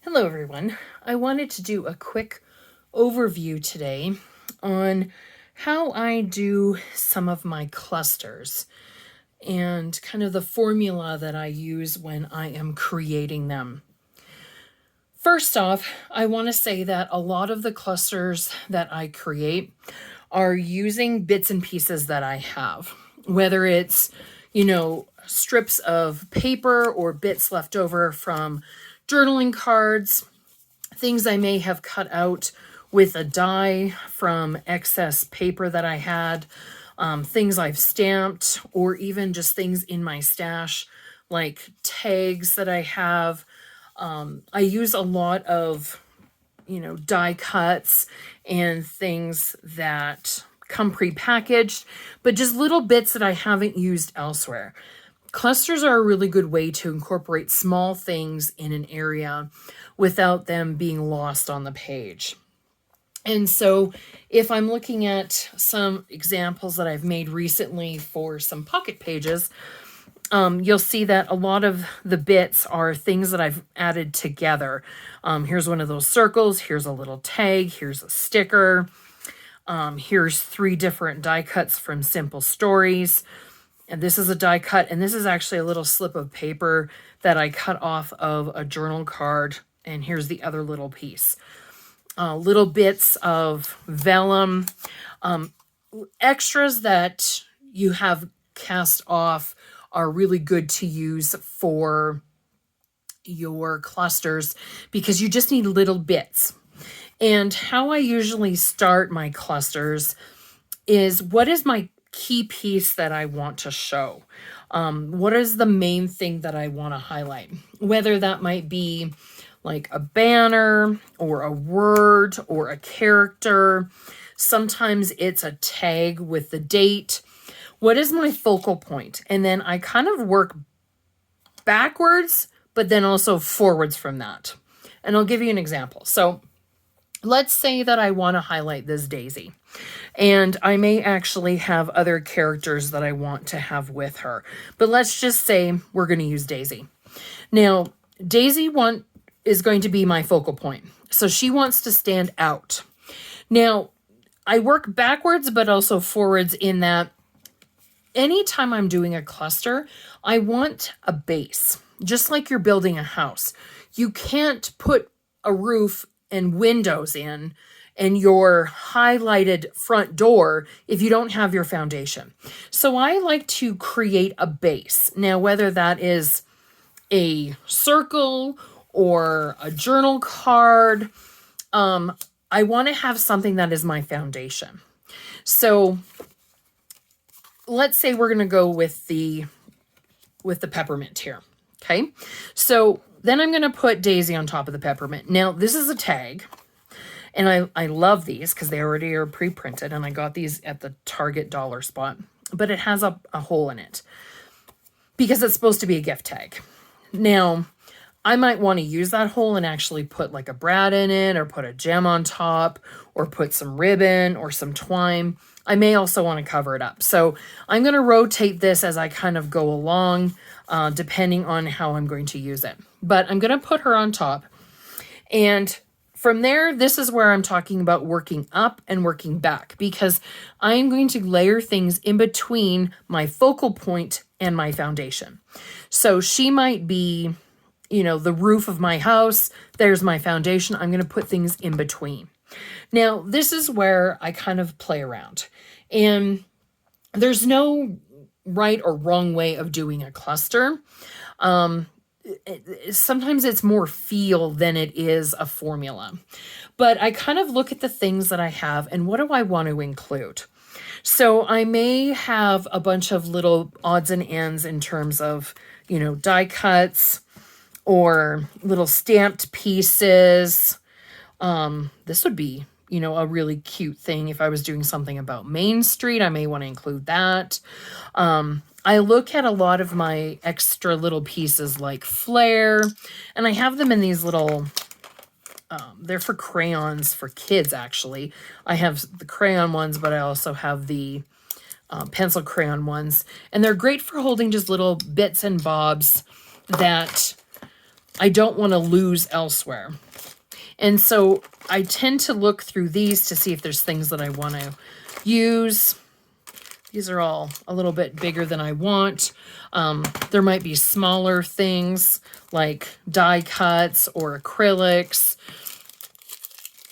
Hello everyone. I wanted to do a quick overview today on how I do some of my clusters and kind of the formula that I use when I am creating them. First off, I want to say that a lot of the clusters that I create are using bits and pieces that I have, whether it's, strips of paper or bits left over from journaling cards, things I may have cut out with a die from excess paper that I had, things I've stamped, or even just things in my stash like tags that I have. I use a lot of, die cuts and things that come prepackaged, but just little bits that I haven't used elsewhere. Clusters are a really good way to incorporate small things in an area without them being lost on the page. And so if I'm looking at some examples that I've made recently for some pocket pages, you'll see that a lot of the bits are things that I've added together. Here's one of those circles. Here's a little tag. Here's a sticker. Here's 3 different die cuts from Simple Stories. And this is a die cut, and this is actually a little slip of paper that I cut off of a journal card. And here's the other little piece. Little bits of vellum, extras that you have cast off are really good to use for your clusters because you just need little bits. And how I usually start my clusters is what is my key piece that I want to show? What is the main thing that I want to highlight? Whether that might be like a banner or a word or a character. Sometimes it's a tag with the date. What is my focal point? And then I kind of work backwards, but then also forwards from that. And I'll give you an example. So let's say that I want to highlight this Daisy. And I may actually have other characters that I want to have with her. But let's just say we're going to use Daisy. Now, Daisy is going to be my focal point. So she wants to stand out. Now, I work backwards, but also forwards in that anytime I'm doing a cluster, I want a base, just like you're building a house. You can't put a roof and windows in and your highlighted front door if you don't have your foundation. So I like to create a base. Now, whether that is a circle or a journal card, I want to have something that is my foundation. So let's say we're going to go with the peppermint here. Okay. So then I'm going to put Daisy on top of the peppermint. Now this is a tag and I love these because they already are pre-printed and I got these at the Target dollar spot, but it has a hole in it because it's supposed to be a gift tag. Now I might want to use that hole and actually put like a brad in it or put a gem on top or put some ribbon or some twine. I may also want to cover it up. So I'm going to rotate this as I kind of go along, depending on how I'm going to use it. But I'm going to put her on top. And from there, this is where I'm talking about working up and working back because I'm going to layer things in between my focal point and my foundation. So she might be, the roof of my house. There's my foundation. I'm going to put things in between. Now, this is where I kind of play around. And there's no right or wrong way of doing a cluster. Sometimes it's more feel than it is a formula. But I kind of look at the things that I have and what do I want to include? So I may have a bunch of little odds and ends in terms of, die cuts or little stamped pieces. This would be, a really cute thing. If I was doing something about Main Street, I may want to include that. I look at a lot of my extra little pieces like flair, and I have them in these little, they're for crayons for kids, actually. I have the crayon ones, but I also have the pencil crayon ones, and they're great for holding just little bits and bobs that I don't want to lose elsewhere. And so I tend to look through these to see if there's things that I want to use. These are all a little bit bigger than I want. There might be smaller things like die cuts or acrylics.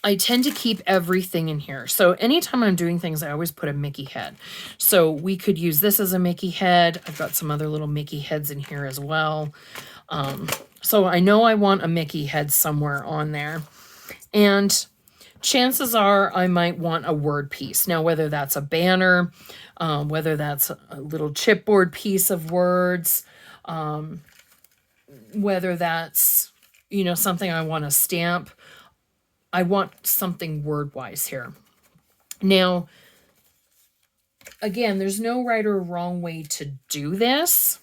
I tend to keep everything in here. So anytime I'm doing things, I always put a Mickey head. So we could use this as a Mickey head. I've got some other little Mickey heads in here as well. So I know I want a Mickey head somewhere on there. And chances are I might want a word piece. Now, whether that's a banner, whether that's a little chipboard piece of words, whether that's, you know, something I want to stamp, I want something word-wise here. Now, again, there's no right or wrong way to do this.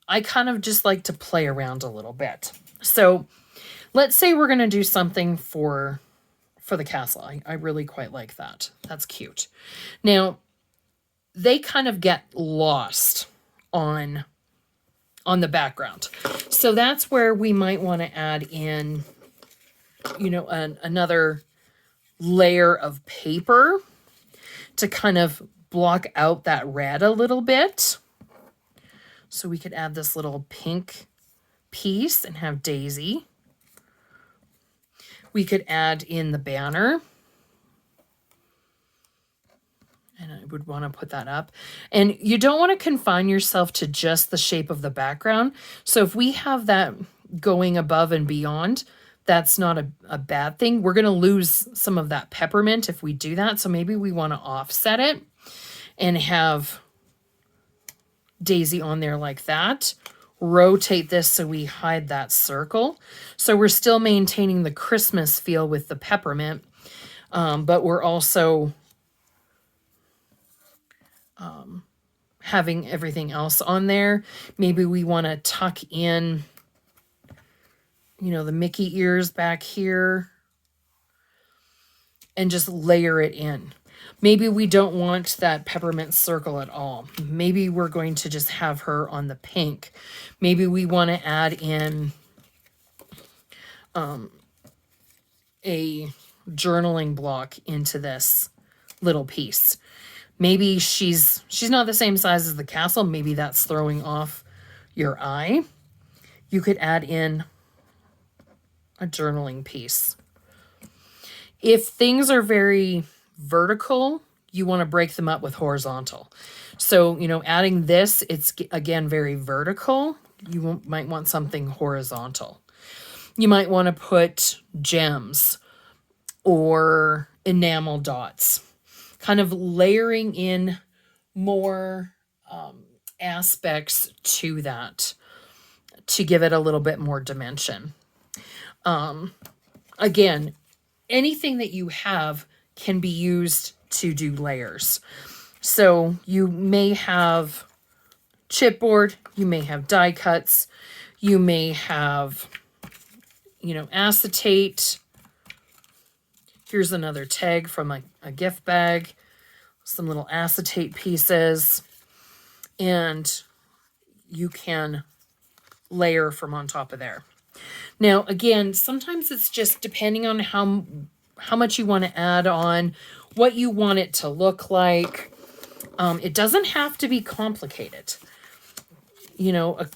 I kind of just like to play around a little bit. So let's say we're going to do something for the castle. I really quite like that. That's cute. Now, they kind of get lost on the background. So that's where we might want to add in, you know, another layer of paper to kind of block out that red a little bit. So we could add this little pink piece and have Daisy. We could add in the banner. And I would want to put that up. And you don't want to confine yourself to just the shape of the background. So if we have that going above and beyond, that's not a bad thing. We're going to lose some of that peppermint if we do that. So maybe we want to offset it and have Daisy on there like that. Rotate this so we hide that circle. So we're still maintaining the Christmas feel with the peppermint, but we're also having everything else on there. Maybe we want to tuck in, you know, the Mickey ears back here and just layer it in. Maybe we don't want that peppermint circle at all. Maybe we're going to just have her on the pink. Maybe we want to add in a journaling block into this little piece. Maybe she's not the same size as the castle. Maybe that's throwing off your eye. You could add in a journaling piece. If things are very vertical, you want to break them up with horizontal. So, you know, adding this, it's again very vertical. You might want something horizontal. You might want to put gems or enamel dots, kind of layering in more aspects to that to give it a little bit more dimension. Again, anything that you have can be used to do layers. So you may have chipboard, you may have die cuts, you may have, you know, acetate. Here's another tag from a gift bag, some little acetate pieces, and you can layer from on top of there. Now, again, sometimes it's just depending on how much you want to add on, what you want it to look like. It doesn't have to be complicated. You know,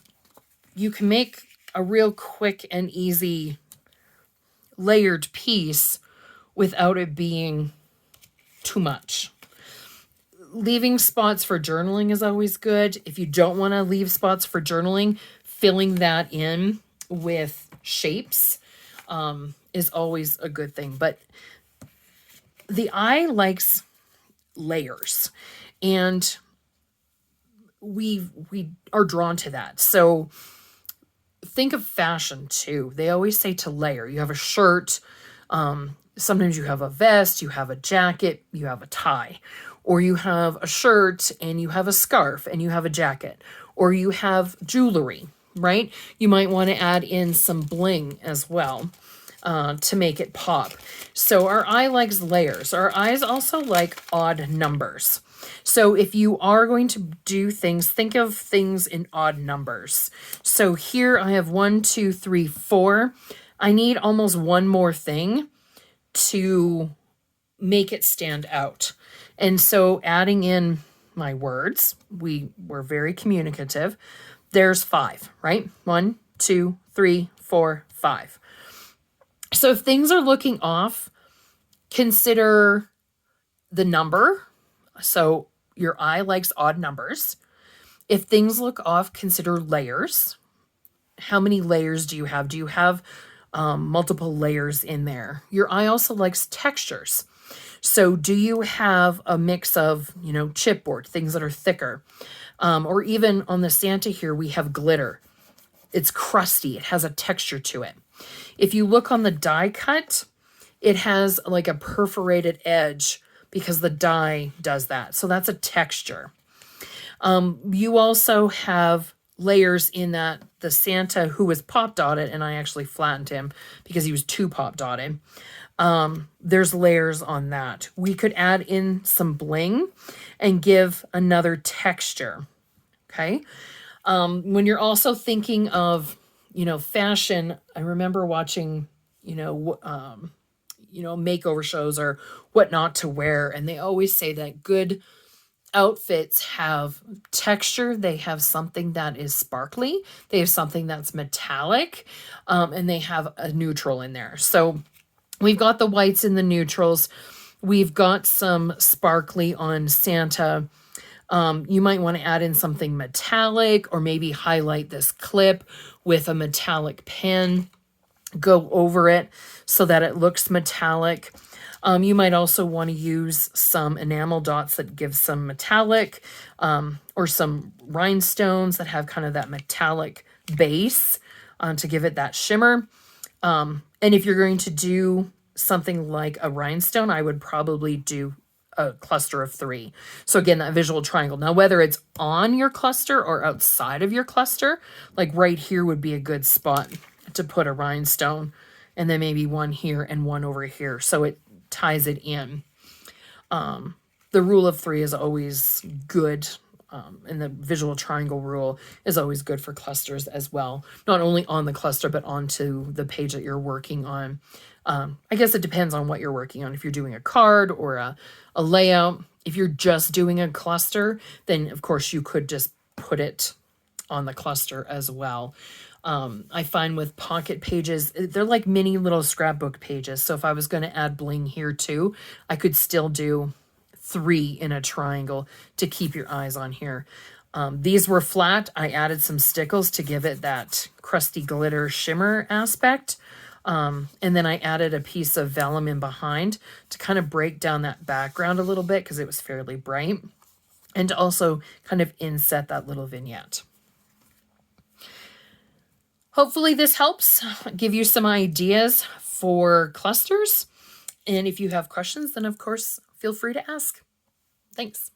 you can make a real quick and easy layered piece without it being too much. Leaving spots for journaling is always good. If you don't want to leave spots for journaling, filling that in with shapes is always a good thing. But the eye likes layers, and we are drawn to that. So think of fashion too. They always say to layer. You have a shirt, sometimes you have a vest, you have a jacket, you have a tie, or you have a shirt and you have a scarf and you have a jacket, or you have jewelry, right? You might want to add in some bling as well to make it pop. So our eye likes layers. Our eyes also like odd numbers. So if you are going to do things, think of things in odd numbers. So here I have 1, 2, 3, 4. I need almost one more thing to make it stand out. And so adding in my words, we were very communicative. There's 5, right? 1, 2, 3, 4, 5. So if things are looking off, consider the number. So your eye likes odd numbers. If things look off, consider layers. How many layers do you have? Do you have multiple layers in there? Your eye also likes textures. So do you have a mix of, chipboard, things that are thicker? Or even on the Santa here, we have glitter. It's crusty. It has a texture to it. If you look on the die cut, it has like a perforated edge because the die does that. So that's a texture. You also have layers in that the Santa who was pop dotted, and I actually flattened him because he was too pop dotted. There's layers on that. We could add in some bling and give another texture. Okay. When you're also thinking of, fashion, I remember watching, makeover shows or what not to wear. And they always say that good outfits have texture. They have something that is sparkly. They have something that's metallic, and they have a neutral in there. So we've got the whites and the neutrals. We've got some sparkly on Santa. You might want to add in something metallic or maybe highlight this clip with a metallic pen. Go over it so that it looks metallic. You might also want to use some enamel dots that give some metallic, or some rhinestones that have kind of that metallic base to give it that shimmer. And if you're going to do something like a rhinestone, I would probably do a cluster of 3. So again, that visual triangle. Now, whether it's on your cluster or outside of your cluster, like right here would be a good spot to put a rhinestone, and then maybe one here and one over here. So it ties it in. The rule of 3 is always good. And the visual triangle rule is always good for clusters as well. Not only on the cluster, but onto the page that you're working on. I guess it depends on what you're working on. If you're doing a card or a layout, if you're just doing a cluster, then of course you could just put it on the cluster as well. I find with pocket pages, they're like mini little scrapbook pages. So if I was going to add bling here too, I could still do 3 in a triangle to keep your eyes on here. These were flat. I added some stickles to give it that crusty glitter shimmer aspect. And then I added a piece of vellum in behind to kind of break down that background a little bit because it was fairly bright, and to also kind of inset that little vignette. Hopefully this helps give you some ideas for clusters. And if you have questions, then of course, feel free to ask. Thanks.